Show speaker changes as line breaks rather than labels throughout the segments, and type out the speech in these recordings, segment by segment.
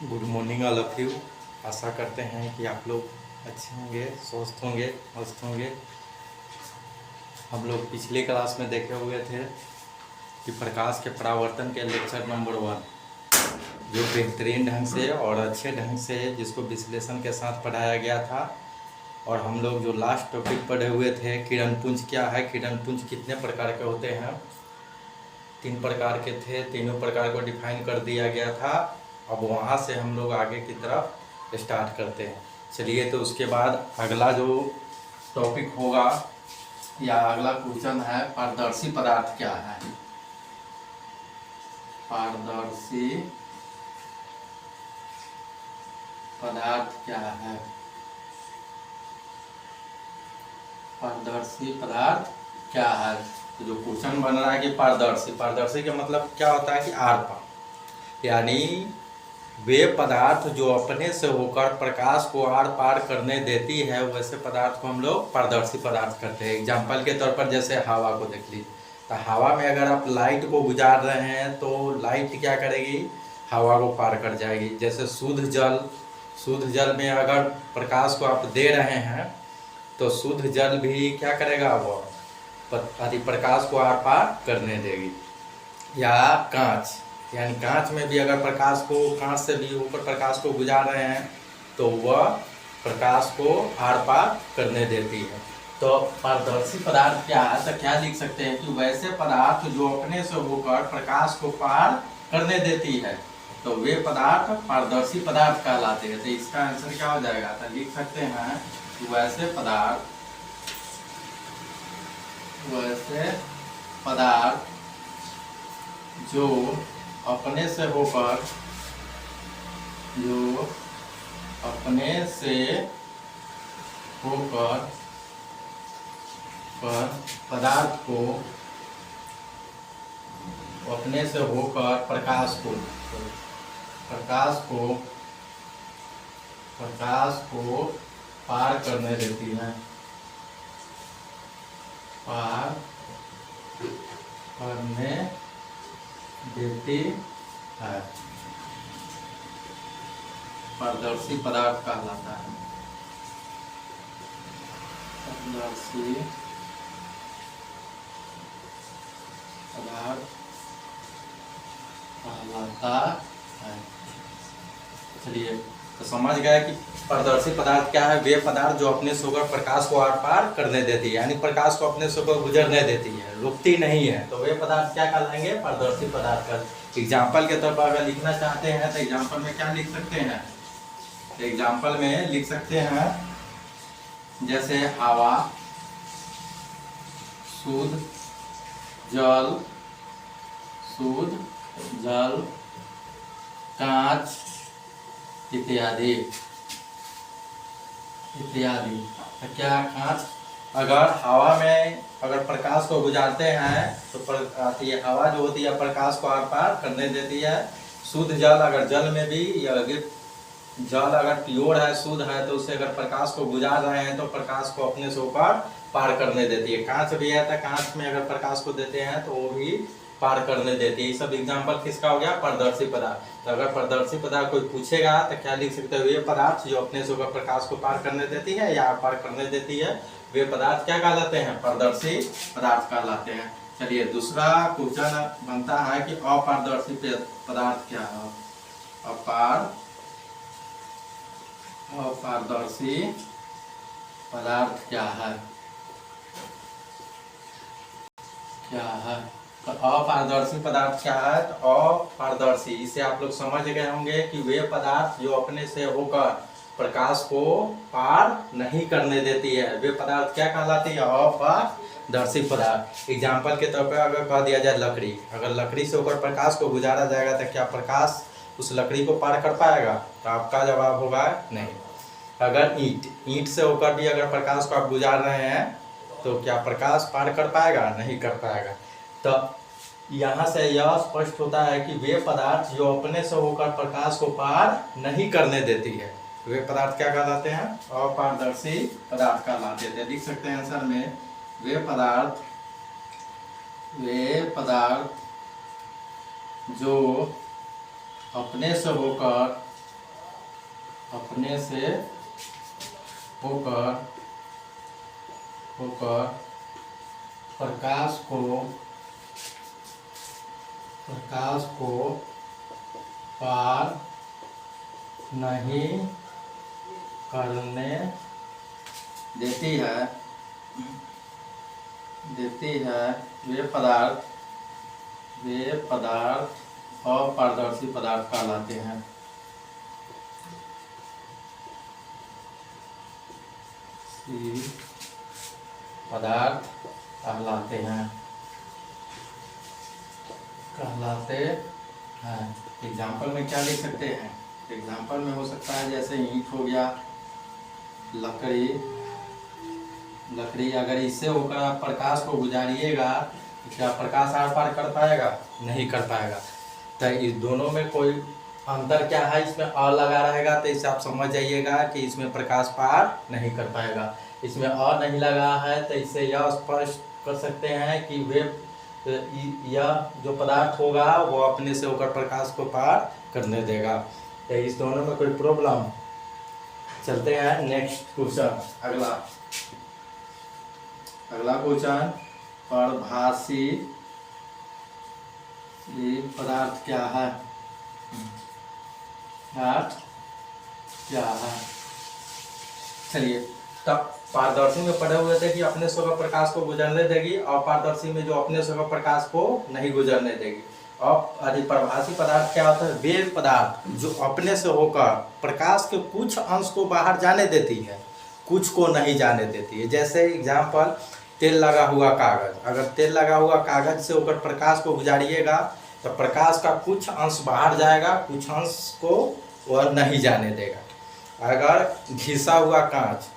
Good morning all of you. आशा करते हैं कि आप लोग अच्छे होंगे, स्वस्थ होंगे, मस्त होंगे। हम लोग पिछले क्लास में देखे हुए थे कि प्रकाश के परावर्तन के लेक्चर नंबर 1 जो बेहतरीन ढंग से और अच्छे ढंग से जिसको विश्लेषण के साथ पढ़ाया गया था। और हम लोग जो लास्ट टॉपिक पढ़े हुए थे, किरण पुंज क्या है, किरण पुंज कितने प्रकार के होते हैं, 3 प्रकार के थे, तीनों प्रकार को डिफाइन कर दिया गया था। अब वहाँ से हम लोग आगे की तरफ स्टार्ट करते हैं। चलिए, तो उसके बाद अगला जो टॉपिक होगा या अगला क्वेश्चन है, पारदर्शी पदार्थ क्या है। पारदर्शी पदार्थ क्या है। पारदर्शी पदार्थ क्या है। तो जो क्वेश्चन बन रहा है कि पारदर्शी, पारदर्शी का मतलब क्या होता है कि आर पार, यानी वे पदार्थ जो अपने से होकर प्रकाश को आर पार करने देती है, वैसे पदार्थ को हम लोग पारदर्शी पदार्थ करते हैं। एग्जाम्पल के तौर पर जैसे हवा को देख लीजिए, तो हवा में अगर आप लाइट को गुजार रहे हैं तो लाइट क्या करेगी, हवा को पार कर जाएगी। जैसे शुद्ध जल में अगर प्रकाश को आप दे रहे हैं तो शुद्ध जल भी क्या करेगा, वो प्रकाश को आर पार करने देगी। या कांच, यानी कांच में भी अगर कांच से भी ऊपर प्रकाश को गुजार रहे हैं तो वह प्रकाश को आर पार करने देती है। तो पारदर्शी पदार्थ क्या है, तो क्या लिख सकते हैं कि वैसे पदार्थ जो अपने से होकर प्रकाश को पार करने देती है, तो वे पदार्थ पारदर्शी पदार्थ कहलाते हैं। तो इसका आंसर क्या हो जाएगा, तो लिख सकते हैं कि वैसे पदार्थ जो अपने से होकर पदार्थ को अपने से होकर प्रकाश को पार करने देती है, पारदर्शी पदार्थ कहलाता है। पारदर्शी पदार्थ कहलाता है। चलिए, तो समझ गए कि पारदर्शी पदार्थ क्या है। वे पदार्थ जो अपने से होकर प्रकाश को आर पार करने देती है, यानी प्रकाश को अपने से होकर गुजरने देती है, रुकती नहीं है, तो वे पदार्थ क्या कहलाएंगे, पारदर्शी पदार्थ का। एग्जाम्पल के तौर पर अगर लिखना चाहते हैं तो एग्जाम्पल में क्या लिख सकते हैं, तो एग्जाम्पल में लिख सकते हैं जैसे हवा, शुद्ध जल, कांच इत्यादि। तो क्या कांच अगर हवा में अगर प्रकाश को गुजारते हैं तो ये हवा जो होती है प्रकाश को आर पार करने देती है। शुद्ध जल, अगर जल में भी जल अगर प्योर है, शुद्ध है, तो उससे अगर प्रकाश को गुजार रहे हैं तो प्रकाश को अपने से ऊपर पार करने देती है। कांच भी है, तो कांच में अगर प्रकाश को देते हैं तो वो भी पार करने देती है। ये सब एग्जाम्पल किसका हो गया, पारदर्शी पदार्थ। तो अगर पारदर्शी पदार्थ कोई पूछेगा तो क्या लिख सकते हो, ये पदार्थ जो अपने से होकर प्रकाश को पार करने देती है या पार करने देती है, वे पदार्थ क्या कहलाते हैं, पारदर्शी पदार्थ कहलाते हैं। चलिए, दूसरा क्वेश्चन बनता है कि अपारदर्शी पदार्थ क्या है। अपारदर्शी पदार्थ क्या है। तो अपारदर्शी पदार्थ क्या है, तो अपारदर्शी, इसे आप लोग समझ गए होंगे कि वे पदार्थ जो अपने से होकर प्रकाश को पार नहीं करने देती है, वे पदार्थ क्या कहलाती है, अपारदर्शी पदार्थ। एग्जाम्पल के तौर पर अगर कह दिया जाए लकड़ी, अगर लकड़ी से होकर प्रकाश को गुजारा जाएगा तो क्या प्रकाश उस लकड़ी को पार कर पाएगा, तो आपका जवाब होगा नहीं। अगर ईंट से होकर भी अगर प्रकाश को आप गुजार रहे हैं तो क्या प्रकाश पार कर पाएगा, नहीं कर पाएगा। तो यहाँ से यह स्पष्ट होता है कि वे पदार्थ जो अपने से होकर प्रकाश को पार नहीं करने देती है, वे पदार्थ क्या कहलाते हैं, अपारदर्शी पदार्थ कहलाते थे। लिख सकते हैं आंसर में, वे पदार्थ जो अपने से होकर होकर प्रकाश को पार नहीं करने देती है वे पदार्थ अपारदर्शी पदार्थ कहलाते हैं। पदार्थ कहलाते हैं। एग्जाम्पल में क्या लिख सकते हैं? एग्जाम्पल में हो सकता है जैसे ईंट हो गया, लकड़ी अगर इससे होकर आप प्रकाश को गुजारिएगा तो क्या प्रकाश आर पार कर पाएगा? नहीं कर पाएगा। तो इस दोनों में कोई अंतर क्या है? इसमें अ लगा रहेगा तो इससे आप समझ जाइएगा कि इसमें प्रकाश पार नहीं कर पाएगा। इसमें अ नहीं लगा है तो इससे यह स्पष्ट कर सकते हैं कि वे यह जो पदार्थ होगा वो अपने से होकर प्रकाश को पार करने देगा। तो इस दोनों में कोई प्रॉब्लम? चलते हैं नेक्स्ट क्वेश्चन। अगला क्वेश्चन, परभाषी पदार्थ क्या है? चलिए, तब पारदर्शी में पढ़े हुए थे कि अपने से होकर प्रकाश को गुजरने देगी, और पारदर्शी में जो अपने से होकर प्रकाश को नहीं गुजरने देगी। और परभाषी पदार्थ क्या होता है? वे पदार्थ जो अपने से होकर प्रकाश के कुछ अंश को बाहर जाने देती है, कुछ को नहीं जाने देती है। जैसे एग्जाम्पल, तेल लगा हुआ कागज। अगर तेल लगा हुआ कागज से होकर प्रकाश को गुजारिएगा तो प्रकाश का कुछ अंश बाहर जाएगा, कुछ अंश को वह नहीं जाने देगा। अगर घिसा हुआ कांच,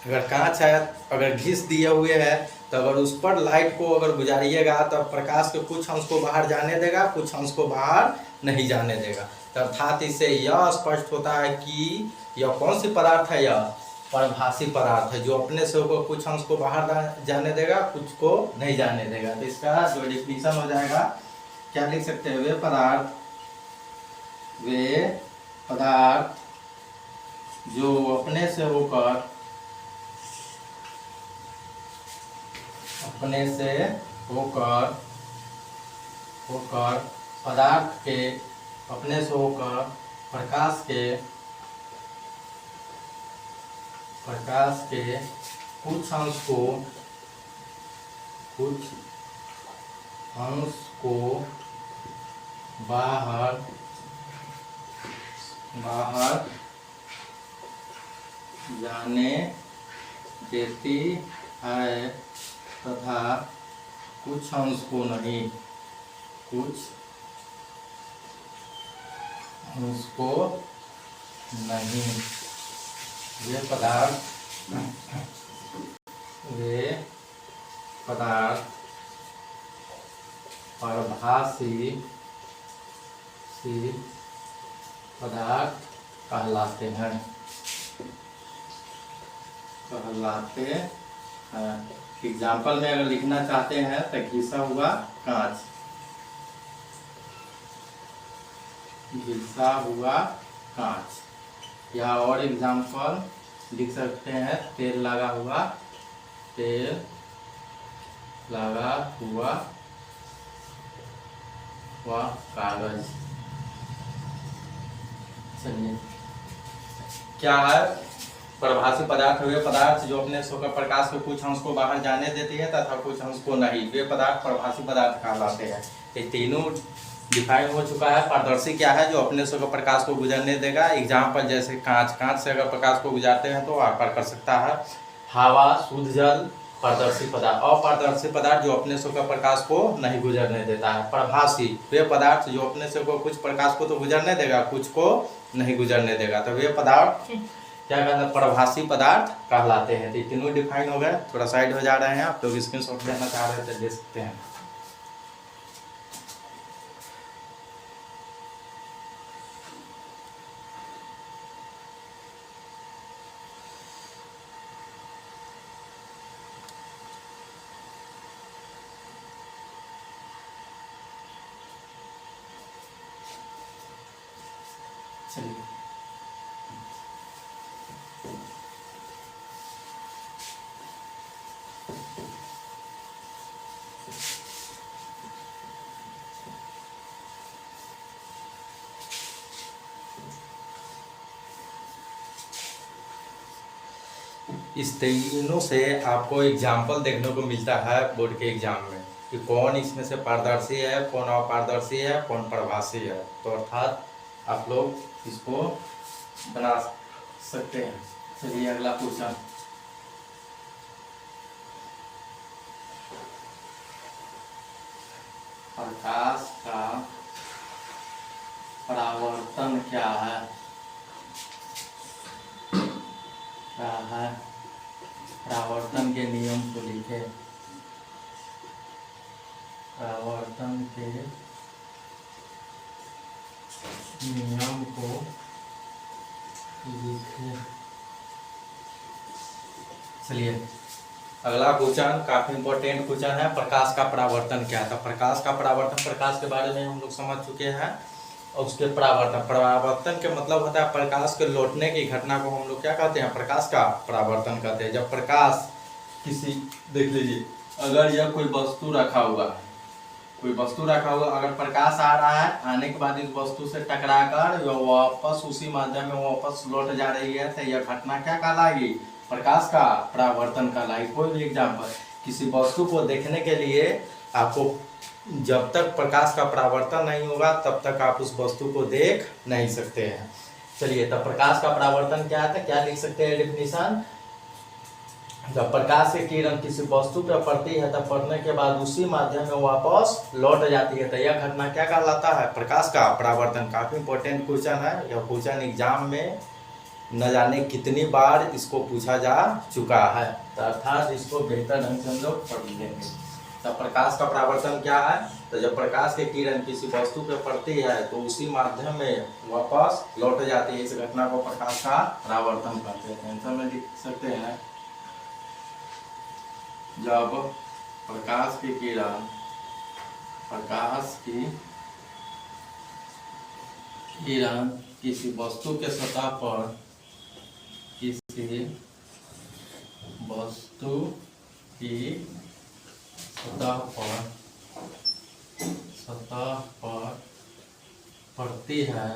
अगर कांच है, अगर घिस दिए हुए है तो अगर उस पर लाइट को अगर गुजारिएगा तो प्रकाश के कुछ अंश को बाहर जाने देगा, कुछ अंश को बाहर नहीं जाने देगा। तो अर्थात इससे यह स्पष्ट होता है कि यह कौन सी पदार्थ है? यह परभाषी पदार्थ है जो अपने से होकर कुछ अंश को बाहर जाने देगा, कुछ को नहीं जाने देगा। तो इसका जो डिफिनीशन हो जाएगा, क्या लिख सकते हैं? वे पदार्थ जो अपने से होकर पदार्थ के अपने से होकर प्रकाश के कुछ अंश को बाहर जाने देती है तथा कुछ अंश को नहीं, वे पदार्थ परभाषी पदार्थ कहलाते हैं। एग्जाम्पल में अगर लिखना चाहते हैं तो घिसा हुआ कांच, या और एग्जाम्पल लिख सकते हैं, तेल लगा हुआ कागज। चलिए, क्या है? परभाषी पदार्थ वे पदार्थ जो अपने से होकर प्रकाश के कुछ अंश को बाहर जाने देती है तथा कुछ अंश को नहीं, वे पदार्थ परभाषी पदार्थ कहलाते हैं। ये तीनों डिफाइन हो चुका है। पारदर्शी क्या है? जो अपने से होकर प्रकाश को गुजरने देगा। एग्जाम्पल जैसे कांच से अगर प्रकाश को गुजारते हैं तो आर पार कर सकता है। हवा, शुद्ध जल, पारदर्शी पदार्थ। अपारदर्शी पदार्थ जो अपने से होकर प्रकाश को नहीं गुजरने देता है। परभाषी वे पदार्थ जो अपने से होकर कुछ प्रकाश को तो गुजरने देगा, कुछ को नहीं गुजरने देगा। तो वे पदार्थ क्या कहते हैं? परभाषी पदार्थ कहलाते हैं। तो तीनों डिफाइन हो गए। थोड़ा साइड हो जा रहे हैं, आप लोग स्क्रीनशॉट लेना चाह रहे थे, ले सकते हैं। चलिए इस तीनों से आपको एग्जाम्पल देखने को मिलता है बोर्ड के एग्जाम में कि कौन इसमें से पारदर्शी है, कौन अपारदर्शी है, कौन प्रभासी है। तो अर्थात आप लोग इसको बना सकते हैं। चलिए अगला क्वेश्चन। प्रकाश का परावर्तन क्या है? परावर्तन के नियम को लिखे। परावर्तन के नियम को लिखे। चलिए अगला क्वेश्चन काफी इंपॉर्टेंट क्वेश्चन है, प्रकाश का परावर्तन क्या था। प्रकाश का परावर्तन, प्रकाश के बारे में हम लोग समझ चुके हैं। और उसके परावर्तन के मतलब होता है प्रकाश के लौटने की घटना को हम लोग क्या कहते हैं? प्रकाश का परावर्तन कहते हैं। जब प्रकाश किसी, देख लीजिए, अगर यह कोई वस्तु रखा हुआ है, कोई वस्तु रखा हुआ, अगर प्रकाश आ रहा है, आने के बाद इस वस्तु से टकराकर वह वापस उसी माध्यम में वापस लौट जा रही है, तो यह घटना क्या कहलाएगी? प्रकाश का परावर्तन कहलाएगी। कोई भी एग्जाम्पल, किसी वस्तु को देखने के लिए आपको जब तक प्रकाश का परावर्तन नहीं होगा तब तक आप उस वस्तु को देख नहीं सकते हैं। चलिए, तब प्रकाश का परावर्तन क्या है, क्या लिख सकते हैं डेफिनेशन? जब प्रकाश की किरण किसी वस्तु पर पड़ती है तब पड़ने के बाद उसी माध्यम में वापस लौट जाती है, तो यह घटना क्या कहलाता है? प्रकाश का परावर्तन। काफी इंपॉर्टेंट क्वेश्चन है यह क्वेश्चन, एग्जाम में न जाने कितनी बार इसको पूछा जा चुका है, तो अर्थात इसको बेहतर ढंग से हम लोग पढ़ लेंगे। तब प्रकाश का परावर्तन क्या है? तो जब प्रकाश की किरण किसी वस्तु पर पड़ती है तो उसी माध्यम में वापस लौट जाती है, इस घटना को प्रकाश का परावर्तन कहते हैं। आंसर में लिख सकते हैं, जब प्रकाश की किरण किसी वस्तु के सतह पर किसी वस्तु की सतह पर पड़ती है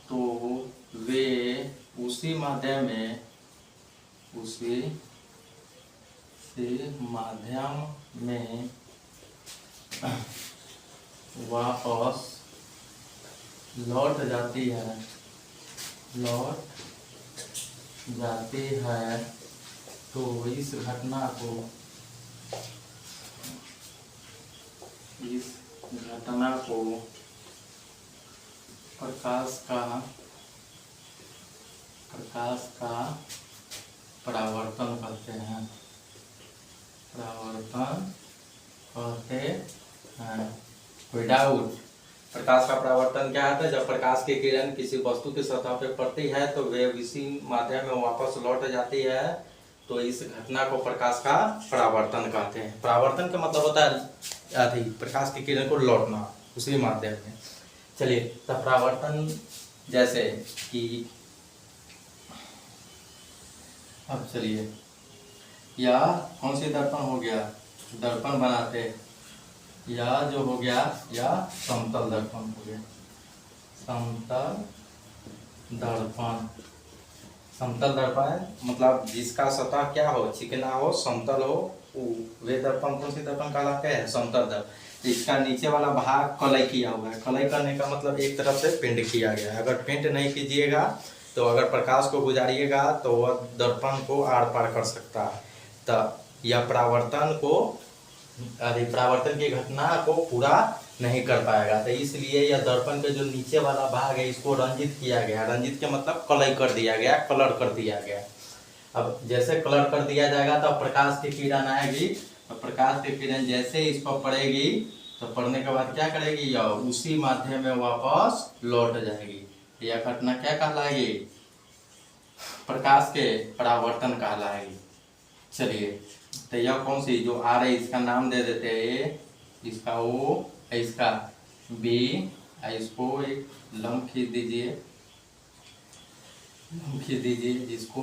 तो वे उसी माध्यम में वापस लौट जाती है, तो इस घटना को प्रकाश का परावर्तन कहते हैं। कोई डाउट? प्रकाश का परावर्तन क्या है? जब प्रकाश की किरण किसी वस्तु की सतह पर पड़ती है तो वे इसी माध्यम में वापस लौट जाती है, तो इस घटना को प्रकाश का परावर्तन कहते हैं। परावर्तन का मतलब होता है प्रकाश की किरण को लौटना उसी माध्यम में। चलिए, तब परावर्तन जैसे कि अब चलिए, या कौन सी दर्पण हो गया, दर्पण बनाते, या जो हो गया या समतल दर्पण हो गया। समतल दर्पण मतलब जिसका सतह क्या हो, चिकना हो, समतल हो, वे दर्पण कौन सी दर्पण कहलाते हैं? समतल दर्पण। इसका नीचे वाला भाग कलई किया हुआ है। कलई करने का मतलब एक तरफ से पेंट किया गया है। अगर पेंट नहीं कीजिएगा तो अगर प्रकाश को गुजारिएगा तो वह दर्पण को आर पार कर सकता है। तब यह परावर्तन की घटना को पूरा नहीं कर पाएगा, तो इसलिए यह दर्पण के जो नीचे वाला भाग है इसको रंजित किया गया। रंजित के मतलब कलई कर दिया गया, कलर कर दिया गया। अब जैसे कलर कर दिया जाएगा तो प्रकाश की किरण आएगी, और प्रकाश की किरण जैसे इस पर पड़ेगी तो पड़ने के बाद क्या करेगी, यह उसी माध्यम में वापस लौट जाएगी। यह घटना क्या कहलाएगी? प्रकाश के परावर्तन कहलाएगी। चलिए, तो यह कौन सी जो आ रही, इसका नाम दे देते हैं इसका ओ, इसका बी, इसको एक लंब खींच दीजिए, जिसको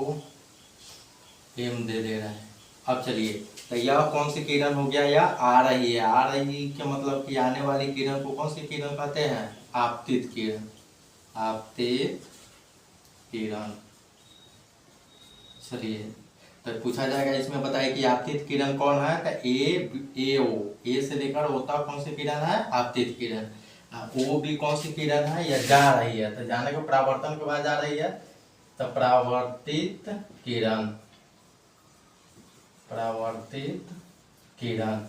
एम दे दे रहा है। अब चलिए, तो यह कौन सी किरण हो गया, यह आ रही है। आ रही के मतलब कि आने वाली किरण को कौन सी किरण कहते हैं, आपतित किरण। आपतित किरण। चलिए, तो पूछा जाएगा इसमें, बताइए कि आपतित किरण कौन है, तो ए ओ, ए से लेकर ओ तक कौन सी किरण है, आपतित किरण। ओ भी कौन सी किरण है, यह जा रही है, तो जाने को परावर्तन के बाद जा रही है, तो परावर्तित किरण। परावर्तित किरण।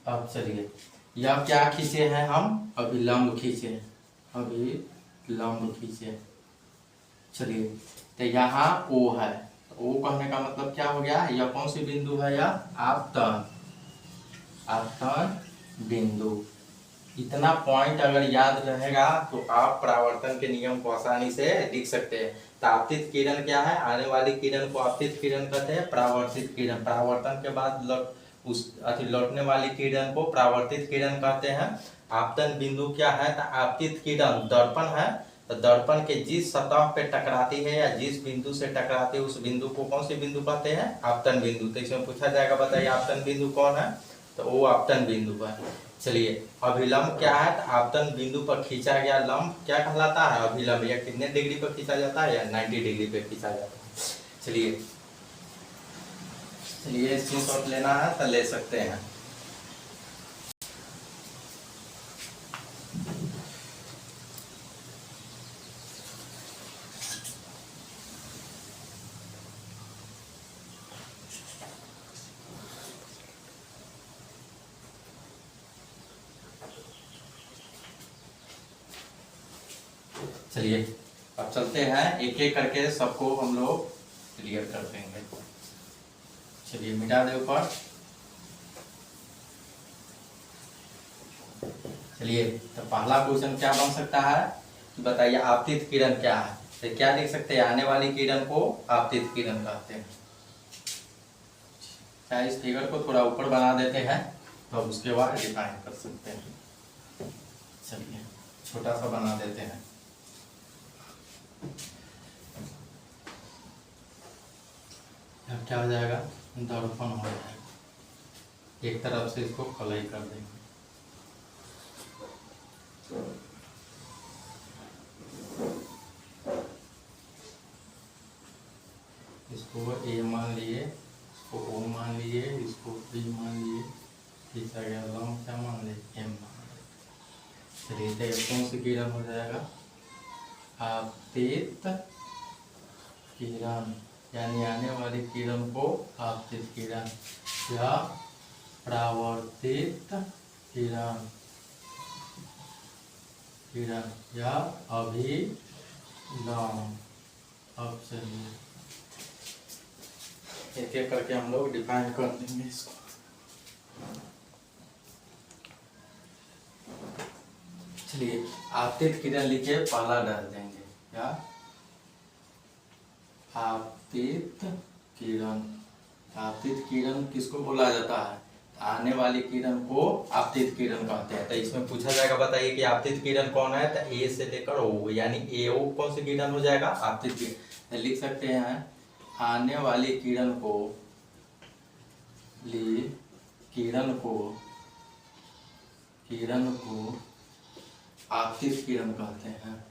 अब चलिए, यह क्या खींचे हैं हम, अभिलंब खींचे, अभिलंब खींचे। चलिए, तो यहाँ ओ है, तो ओ कहने का मतलब क्या हो गया, यह कौन सी बिंदु है, यह आपतन, आपतन बिंदु। इतना पॉइंट अगर याद रहेगा तो आप परावर्तन के नियम को आसानी से लिख सकते हैं। तो आपतित किरण क्या है, आने वाली किरण को आपतित किरण कहते हैं, परावर्तित किरण, परावर्तन के बाद लौटने वाली किरण को परावर्तित किरण कहते हैं। आपतन बिंदु क्या है, तो आपतित किरण दर्पण है, तो दर्पण के जिस सतह पे टकराती है या जिस बिंदु से टकराती है उस बिंदु को कौन सी बिंदु कहते हैं, आपतन बिंदु। तो इसमें पूछा जाएगा, बताइए आपतन बिंदु कौन है, तो वो आपतन बिंदु है। चलिए, अभिलंब क्या है, तो आपतन बिंदु पर खींचा गया लंब क्या कहलाता है, अभिलंब। यह कितने डिग्री पर खींचा जाता है, या 90 डिग्री पे खींचा जाता है। चलिए, स्क्रीनशॉट लेना है तो ले सकते हैं। चलिए, अब चलते हैं, एक एक करके सबको हम लोग क्लियर कर देंगे। चलिए, मिटा दे ऊपर। चलिए, तो पहला क्वेश्चन क्या बन सकता है, बताइए आपतित किरण क्या है। तो क्या लिख सकते हैं, आने वाली किरण को आपतित किरण कहते हैं। क्या इस फिगर को थोड़ा ऊपर बना देते हैं, तो उसके बाद डिफाइन कर सकते हैं। चलिए, छोटा सा बना देते हैं। अब क्या हो जाएगा, दर्पण हो जाएगा। एक तरफ से इसको कलई कर देंगे। इसको ए मान लिए, इसको ओ मान लिए, इसको बी मान लिए, तीसरा गया लंब क्या मान लिए, एम मान लिए। चलिए, तो कौन सी किरण हो जाएगा, आपतित किरण, यानी आने वाली किरण को आपतित किरण या परावर्तित किरण या अभिलंब। अब चलिए, एक एक करके हम लोग डिफाइन कर देंगे इसको। चलिए, आपतित किरण लिखे, पहला डाल देंगे क्या, आपतित किरण। आपतित किरण किसको बोला जाता है, आने वाली किरण को आपतित किरण कहते हैं। तो इसमें पूछा जाएगा, बताइए कि आपतित किरण कौन है, तो ए से लेकर ओ, यानी ए ओ कौन सी किरण हो जाएगा, आपतित किरण। तो लिख सकते हैं, आने वाली किरण को आपतित किरण कहते हैं।